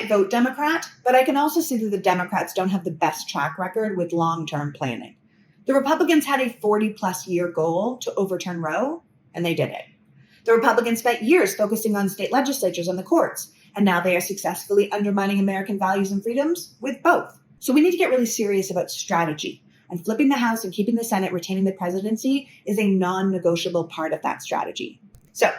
might vote Democrat, but I can also see that the Democrats don't have the best track record with long-term planning. The Republicans had a 40-plus year goal to overturn Roe, and they did it. The Republicans spent years focusing on state legislatures and the courts, and now they are successfully undermining American values and freedoms with both. So we need to get really serious about strategy, and flipping the House and keeping the Senate retaining the presidency is a non-negotiable part of that strategy. So,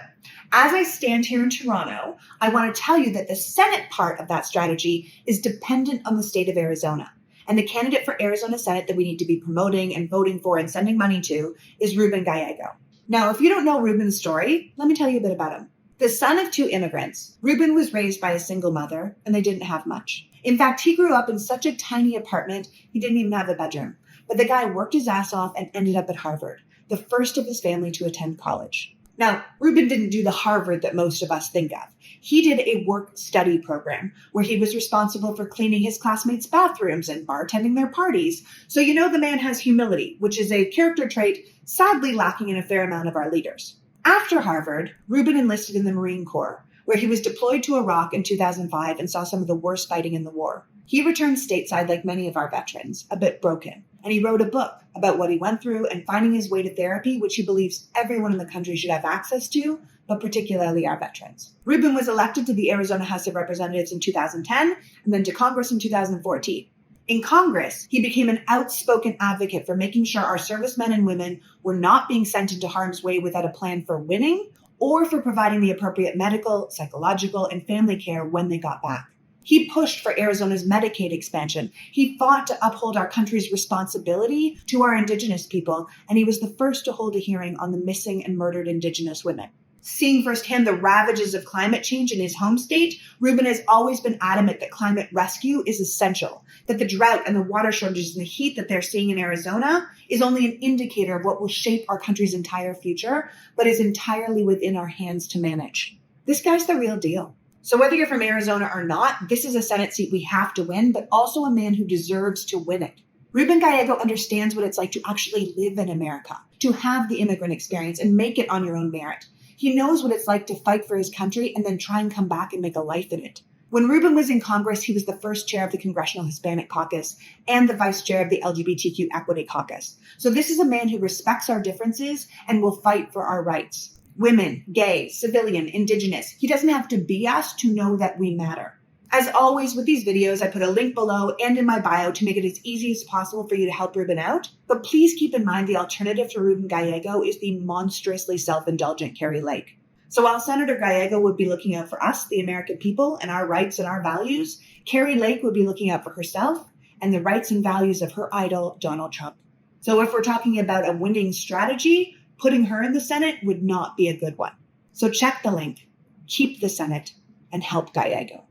as I stand here in Toronto, I want to tell you that the Senate part of that strategy is dependent on the state of Arizona. And the candidate for Arizona Senate that we need to be promoting and voting for and sending money to is Ruben Gallego. Now, if you don't know Ruben's story, let me tell you a bit about him. The son of two immigrants, Ruben was raised by a single mother, and they didn't have much. In fact, he grew up in such a tiny apartment, he didn't even have a bedroom. But the guy worked his ass off and ended up at Harvard, the first of his family to attend college. Now, Ruben didn't do the Harvard that most of us think of. He did a work-study program where he was responsible for cleaning his classmates' bathrooms and bartending their parties. So you know the man has humility, which is a character trait sadly lacking in a fair amount of our leaders. After Harvard, Ruben enlisted in the Marine Corps, where he was deployed to Iraq in 2005 and saw some of the worst fighting in the war. He returned stateside like many of our veterans, a bit broken, and he wrote a book about what he went through and finding his way to therapy, which he believes everyone in the country should have access to, but particularly our veterans. Ruben was elected to the Arizona House of Representatives in 2010 and then to Congress in 2014. In Congress, he became an outspoken advocate for making sure our servicemen and women were not being sent into harm's way without a plan for winning or for providing the appropriate medical, psychological, and family care when they got back. He pushed for Arizona's Medicaid expansion. He fought to uphold our country's responsibility to our Indigenous people, and he was the first to hold a hearing on the missing and murdered Indigenous women. Seeing firsthand the ravages of climate change in his home state, Ruben has always been adamant that climate rescue is essential, that the drought and the water shortages and the heat that they're seeing in Arizona is only an indicator of what will shape our country's entire future, but is entirely within our hands to manage. This guy's the real deal. So whether you're from Arizona or not, this is a Senate seat we have to win, but also a man who deserves to win it. Ruben Gallego understands what it's like to actually live in America, to have the immigrant experience and make it on your own merit. He knows what it's like to fight for his country and then try and come back and make a life in it. When Ruben was in Congress, he was the first chair of the Congressional Hispanic Caucus and the vice chair of the LGBTQ Equity Caucus. So this is a man who respects our differences and will fight for our rights. Women, gay, civilian, Indigenous. He doesn't have to be us to know that we matter. As always with these videos, I put a link below and in my bio to make it as easy as possible for you to help Ruben out. But please keep in mind the alternative to Ruben Gallego is the monstrously self-indulgent Kari Lake. So while Senator Gallego would be looking out for us, the American people, and our rights and our values, Kari Lake would be looking out for herself and the rights and values of her idol, Donald Trump. So if we're talking about a winning strategy, putting her in the Senate would not be a good one. So check the link, keep the Senate, and help Gallego.